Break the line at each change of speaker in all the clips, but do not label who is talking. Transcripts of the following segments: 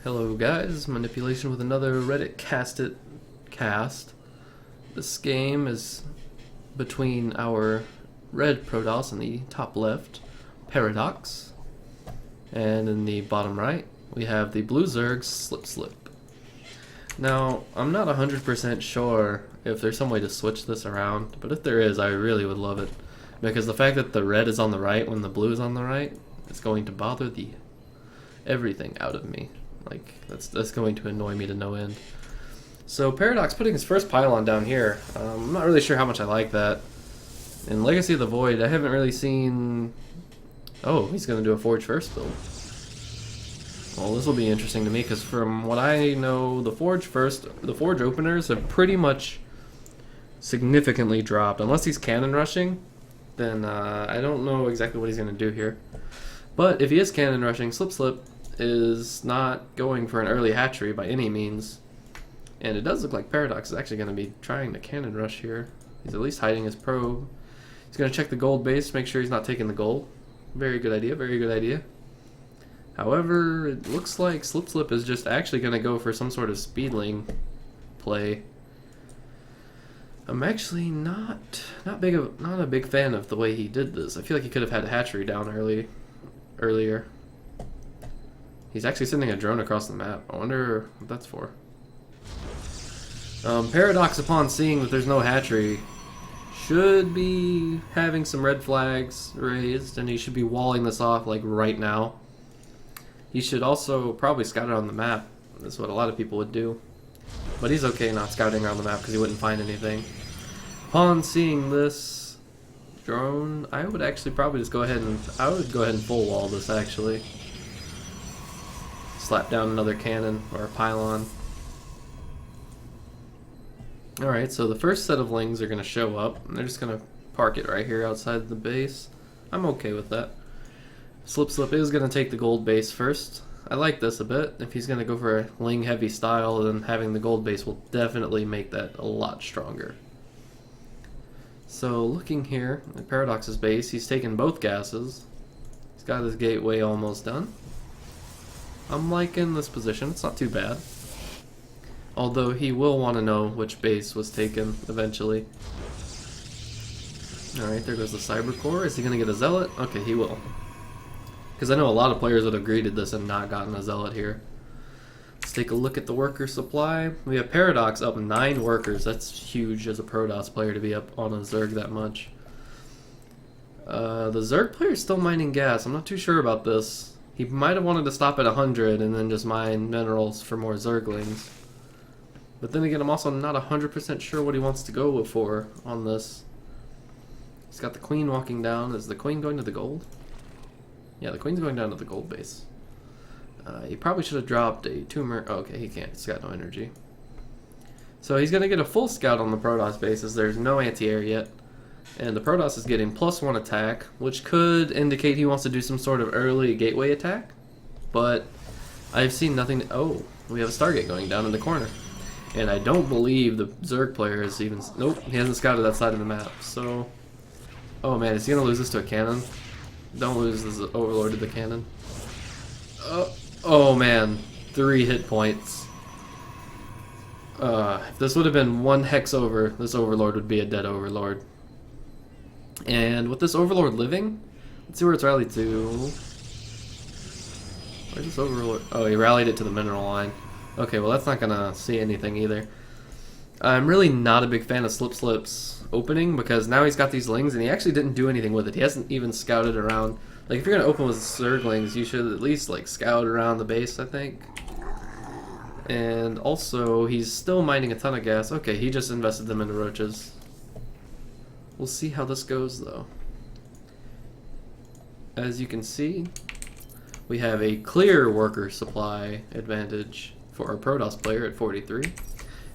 Hello guys, manipulation with another Reddit Castit cast. This game is between our red Protoss in the top left, Paradox, and in the bottom right we have the blue Zerg, slipslip. Now, I'm not 100% sure if there's some way to switch this around, but if there is, I really would love it. Because the fact that the red is on the right when the blue is on the right is going to bother the everything out of me. Like, that's going to annoy me to no end. So Paradox putting his first pylon down here, I'm not really sure how much I like that. In Legacy of the Void, I haven't really seen... Oh, he's going to do a Forge first build. Well, this will be interesting to me, because from what I know, the Forge openers have pretty much significantly dropped. Unless he's cannon rushing, then I don't know exactly what he's going to do here. But if he is cannon rushing, slipslip is not going for an early hatchery by any means. And it does look like Paradox is actually going to be trying to cannon rush here. He's at least hiding his probe. He's going to check the gold base, make sure he's not taking the gold. Very good idea, very good idea. However, it looks like slipslip is just actually going to go for some sort of speedling play. I'm actually not a big fan of the way he did this. I feel like he could have had a hatchery down earlier. He's actually sending a drone across the map. I wonder what that's for. Paradox, upon seeing that there's no hatchery, should be having some red flags raised, and he should be walling this off like right now. He should also probably scout it on the map. That's what a lot of people would do. But he's okay not scouting around the map because he wouldn't find anything. Upon seeing this drone, I would actually probably just go ahead and full wall this actually. Slap down another cannon or a pylon. Alright, so the first set of lings are going to show up, and they're just going to park it right here outside the base. I'm okay with that. Slipslip is going to take the gold base first. I like this a bit. If he's going to go for a ling heavy style, then having the gold base will definitely make that a lot stronger. So looking here at Paradox's base, he's taken both gases. He's got his gateway almost done. I'm liking this position, it's not too bad. Although he will want to know which base was taken eventually. Alright, there goes the Cyber Core. Is he going to get a Zealot? Okay, he will. Because I know a lot of players would have greeted this and not gotten a Zealot here. Let's take a look at the worker supply. We have Paradox up 9 workers. That's huge as a Protoss player to be up on a Zerg that much. The Zerg player is still mining gas. I'm not too sure about this. He might have wanted to stop at 100 and then just mine minerals for more Zerglings. But then again, I'm also not 100% sure what he wants to go for on this. He's got the Queen walking down. Is the Queen going to the gold? Yeah, the Queen's going down to the gold base. He probably should have dropped a tumor. Oh, okay, he can't. He's got no energy. So he's going to get a full scout on the Protoss bases. There's no anti-air yet. And the Protoss is getting +1 attack, which could indicate he wants to do some sort of early gateway attack. But I've seen nothing. Oh, we have a Stargate going down in the corner. And I don't believe the Zerg player is even... Nope, he hasn't scouted that side of the map. So... Oh man, is he going to lose this to a cannon? Don't lose this Overlord to the cannon. Oh man, 3 hit points. If this would have been 1 hex over, this Overlord would be a dead Overlord. And with this Overlord living, let's see where it's rallied to. Where's this Overlord? Oh, he rallied it to the mineral line. Okay, well that's not gonna see anything either. I'm really not a big fan of slipslip's opening because now he's got these lings and he actually didn't do anything with it. He hasn't even scouted around. Like if you're gonna open with Zerglings, you should at least like scout around the base, I think. And also, he's still mining a ton of gas. Okay, he just invested them into roaches. We'll see how this goes though. As you can see, we have a clear worker supply advantage for our Protoss player at 43.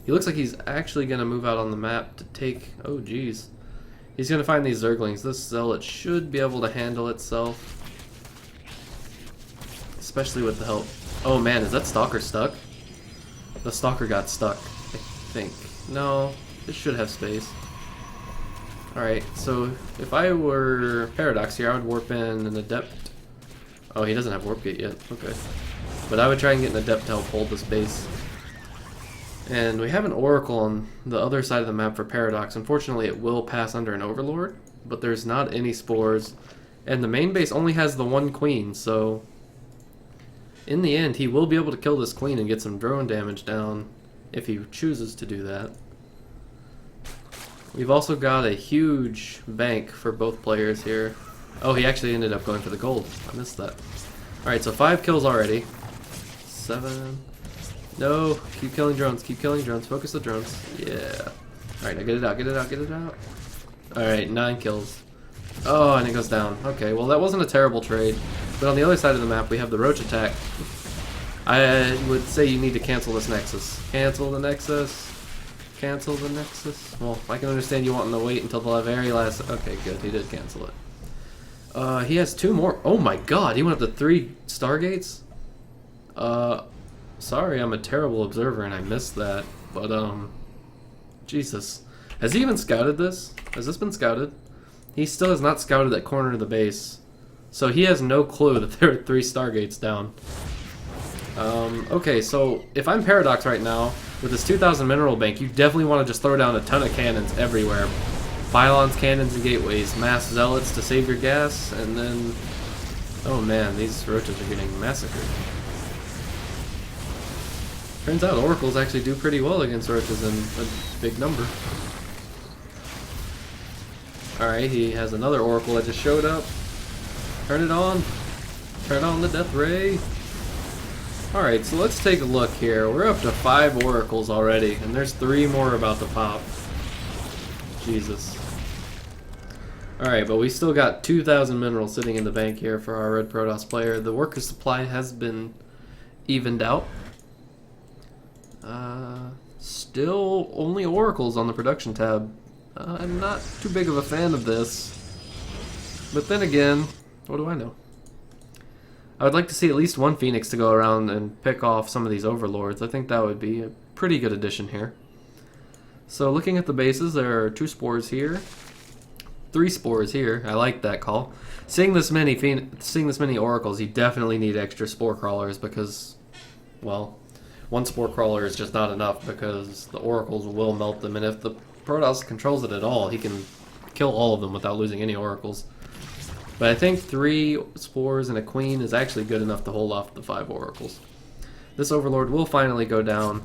He looks like he's actually going to move out on the map to take... Oh, geez. He's going to find these Zerglings. This Zealot should be able to handle itself. Especially with the help... Oh, man, is that Stalker stuck? The Stalker got stuck, I think. No, it should have space. Alright, so if I were Paradox here, I would warp in an Adept. Oh, he doesn't have Warp Gate yet. Okay. But I would try and get an Adept to help hold this base. And we have an Oracle on the other side of the map for Paradox. Unfortunately, it will pass under an Overlord, but there's not any spores. And the main base only has the one queen, so in the end, he will be able to kill this queen and get some drone damage down if he chooses to do that. We've also got a huge bank for both players here. Oh, he actually ended up going for the gold. I missed that. Alright, so 5 kills already. 7. No, keep killing drones, keep killing drones. Focus the drones. Yeah. Alright, now get it out, get it out, get it out. Alright, 9 kills. Oh, and it goes down. Okay, well that wasn't a terrible trade. But on the other side of the map, we have the roach attack. I would say you need to cancel this Nexus. Cancel the Nexus. Cancel the Nexus. Well, I can understand you wanting to wait until the very last... Okay, good. He did cancel it. He has 2 more. Oh my god, he went up to 3 Stargates? Sorry, I'm a terrible observer and I missed that. But, Jesus. Has he even scouted this? Has this been scouted? He still has not scouted that corner of the base. So he has no clue that there are 3 Stargates down. Okay, so if I'm Paradox right now, with this 2,000 mineral bank, you definitely want to just throw down a ton of cannons everywhere. Pylons, cannons, and gateways. Mass zealots to save your gas, and then... Oh man, these roaches are getting massacred. Turns out oracles actually do pretty well against roaches in a big number. Alright, he has another oracle that just showed up. Turn it on. Turn on the death ray. Alright, so let's take a look here. We're up to 5 oracles already, and there's 3 more about to pop. Jesus. Alright, but we still got 2,000 minerals sitting in the bank here for our Red Protoss player. The worker supply has been evened out. Still only oracles on the production tab. I'm not too big of a fan of this. But then again, what do I know? I would like to see at least one Phoenix to go around and pick off some of these overlords. I think that would be a pretty good addition here. So looking at the bases, there are 2 spores here, 3 spores here. I like that call. Seeing this many oracles, you definitely need extra spore crawlers because, well, 1 spore crawler is just not enough because the oracles will melt them, and if the Protoss controls it at all, he can kill all of them without losing any oracles. But I think 3 spores and a queen is actually good enough to hold off the 5 oracles. This overlord will finally go down,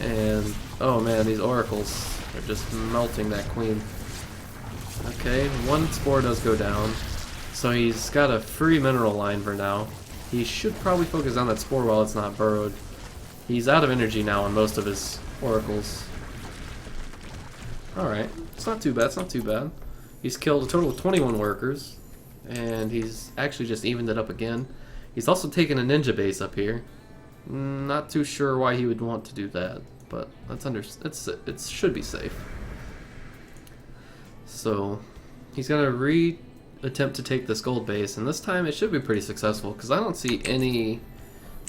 and oh man, these oracles are just melting that queen. Okay, 1 spore does go down, so he's got a free mineral line for now. He should probably focus on that spore while it's not burrowed. He's out of energy now on most of his oracles. Alright, it's not too bad, it's not too bad. He's killed a total of 21 workers, and he's actually just evened it up again. He's also taken a ninja base up here. Not too sure why he would want to do that, but it should be safe. So he's gonna attempt to take this gold base, and this time it should be pretty successful because I don't see any.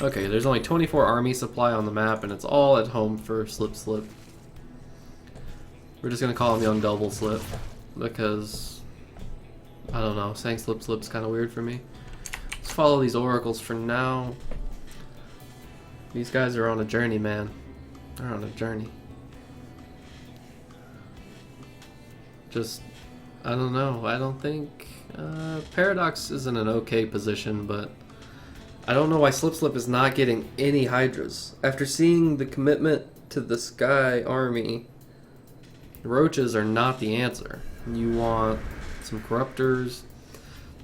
Okay, there's only 24 army supply on the map, and it's all at home for slipslip. We're just gonna call him young double slip because I don't know, saying slipslip's kind of weird for me. Let's follow these oracles for now. These guys are on a journey, man. They're on a journey. Just, I don't know. I don't think Paradox is in an okay position, but I don't know why slipslip is not getting any Hydras. After seeing the commitment to the Sky Army, roaches are not the answer. You want some corruptors,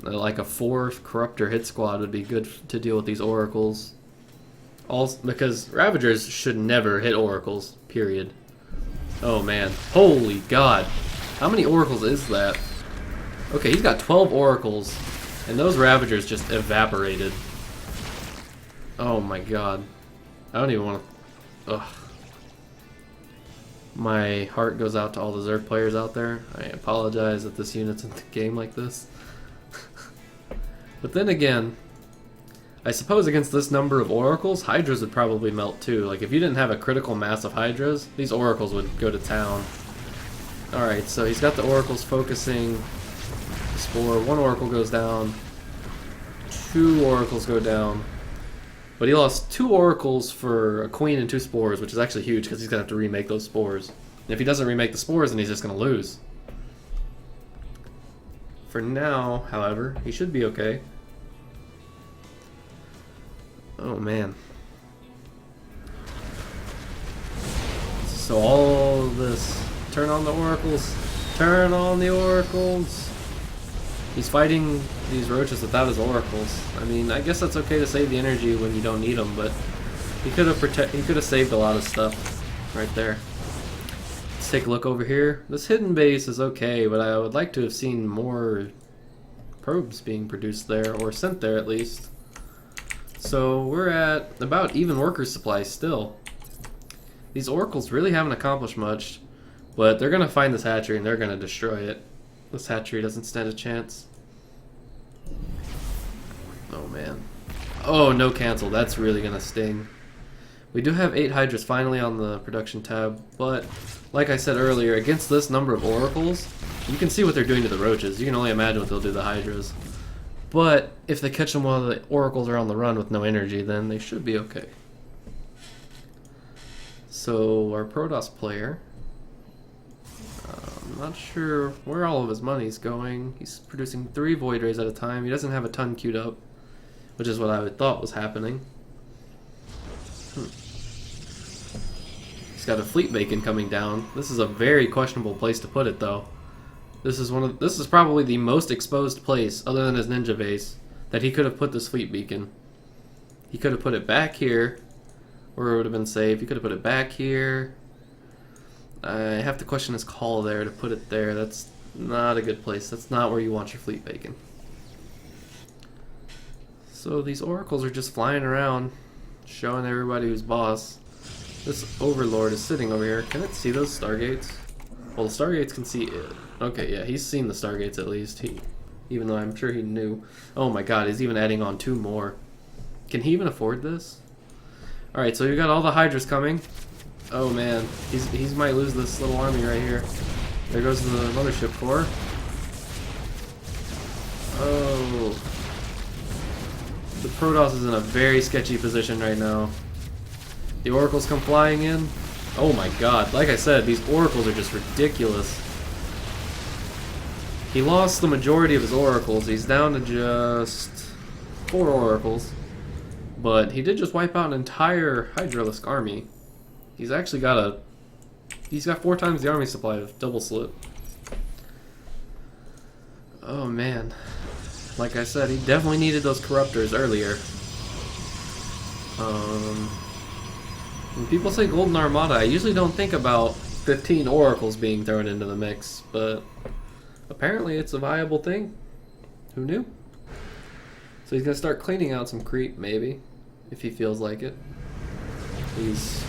like a 4th corruptor hit squad would be good to deal with these oracles. Also, because Ravagers should never hit oracles, period. Oh man, holy god. How many oracles is that? Okay, he's got 12 oracles, and those Ravagers just evaporated. Oh my god. I don't even want to... Ugh. My heart goes out to all the Zerg players out there. I apologize that this unit's in the game like this. But then again, I suppose against this number of oracles, Hydras would probably melt too. Like if you didn't have a critical mass of Hydras, these oracles would go to town. Alright, so he's got the oracles focusing the spore. 1 oracle goes down. 2 oracles go down. But he lost 2 oracles for a queen and 2 spores, which is actually huge because he's going to have to remake those spores. And if he doesn't remake the spores, then he's just going to lose. For now, however, he should be okay. Oh man. So all this, turn on the oracles, turn on the oracles. He's fighting these roaches without his oracles. I mean, I guess that's okay to save the energy when you don't need them, but he could have saved a lot of stuff right there. Let's take a look over here. This hidden base is okay, but I would like to have seen more probes being produced there, or sent there at least. So we're at about even worker supply still. These oracles really haven't accomplished much, but they're going to find this hatchery and they're going to destroy it. This hatchery doesn't stand a chance. Oh man. Oh, no cancel. That's really going to sting. We do have 8 hydras finally on the production tab, but like I said earlier, against this number of oracles, you can see what they're doing to the roaches. You can only imagine what they'll do to the hydras. But if they catch them while the oracles are on the run with no energy, then they should be okay. So our Protoss player, I'm not sure where all of his money's going. He's producing 3 Void Rays at a time. He doesn't have a ton queued up, which is what I thought was happening. He's got a fleet beacon coming down. This is a very questionable place to put it, though. This is probably the most exposed place, other than his ninja base, that he could have put this fleet beacon. He could have put it back here, where it would have been safe. He could have put it back here. I have to question his call there to put it there. That's not a good place. That's not where you want your fleet beacon. So these oracles are just flying around, showing everybody who's boss. This overlord is sitting over here. Can it see those stargates? Well, the stargates can see it. Okay, yeah, he's seen the stargates at least. Even though I'm sure he knew. Oh my god, he's even adding on 2 more. Can he even afford this? Alright, so you got all the hydras coming. Oh man, he might lose this little army right here. There goes the mothership core. Oh. The Protoss is in a very sketchy position right now. The oracles come flying in. Oh my god, like I said, these oracles are just ridiculous. He lost the majority of his oracles. He's down to just 4 oracles. But he did just wipe out an entire Hydralisk army. He's actually got he's got 4 times the army supply of double slip. Oh man. Like I said, he definitely needed those corruptors earlier. When people say Golden Armada, I usually don't think about 15 oracles being thrown into the mix, but apparently it's a viable thing. Who knew? So he's going to start cleaning out some creep, maybe, if he feels like it. He's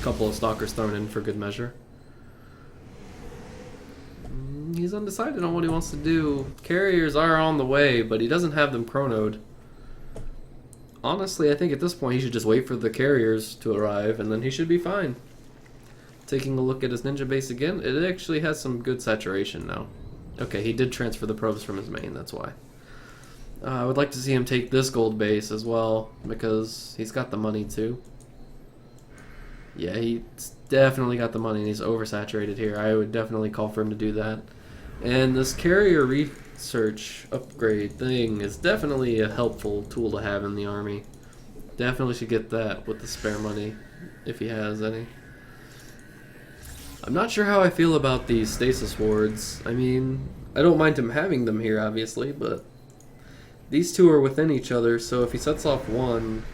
a couple of stalkers thrown in for good measure. He's undecided on what he wants to do. Carriers are on the way, but he doesn't have them chronoed. Honestly, I think at this point he should just wait for the carriers to arrive, and then he should be fine. Taking a look at his ninja base again, it actually has some good saturation now. Okay, he did transfer the probes from his main, that's why. I would like to see him take this gold base as well, because he's got the money too. Yeah, he's definitely got the money and he's oversaturated here. I would definitely call for him to do that. And this carrier research upgrade thing is definitely a helpful tool to have in the army. Definitely should get that with the spare money, if he has any. I'm not sure how I feel about these stasis wards. I mean, I don't mind him having them here, obviously, but these 2 are within each other, so if he sets off one,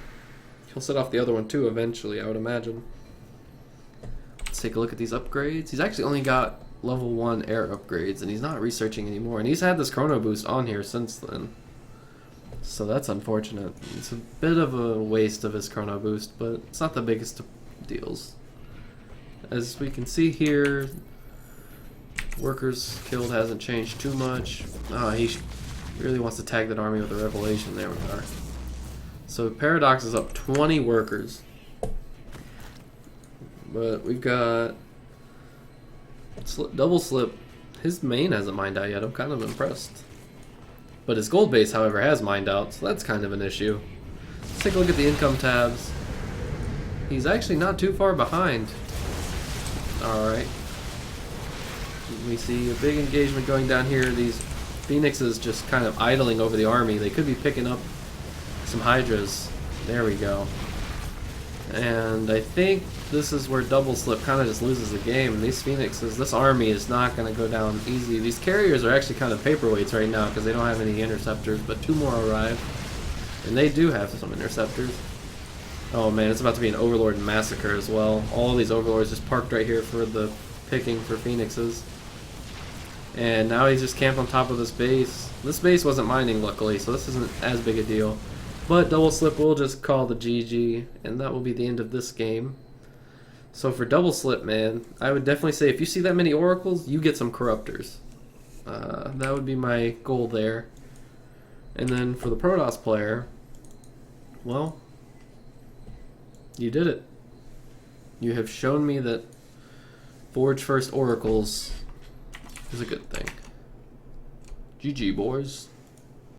he'll set off the other one too eventually, I would imagine. Let's take a look at these upgrades. He's actually only got level 1 air upgrades, and he's not researching anymore. And he's had this chrono boost on here since then. So that's unfortunate. It's a bit of a waste of his chrono boost, but it's not the biggest of deals. As we can see here, workers killed hasn't changed too much. He really wants to tag that army with a revelation. There we are. So Paradox is up 20 workers. But we've got double slip. His main hasn't mined out yet. I'm kind of impressed. But his gold base, however, has mined out, so that's kind of an issue. Let's take a look at the income tabs. He's actually not too far behind. Alright. We see a big engagement going down here. These Phoenixes just kind of idling over the army. They could be picking up some Hydras. There we go. And I think this is where Double Slip kind of just loses the game. These Phoenixes, this army is not going to go down easy. These carriers are actually kind of paperweights right now because they don't have any interceptors, but 2 more arrive. And they do have some interceptors. Oh man, it's about to be an Overlord massacre as well. All these Overlords just parked right here for the picking for Phoenixes. And now he's just camped on top of this base. This base wasn't mining, luckily, so this isn't as big a deal. But Double Slip will just call the GG, and that will be the end of this game. So for Double Slip, man, I would definitely say if you see that many Oracles, you get some Corruptors. That would be my goal there. And then for the Protoss player, well, you did it. You have shown me that Forge First Oracles is a good thing. GG, boys.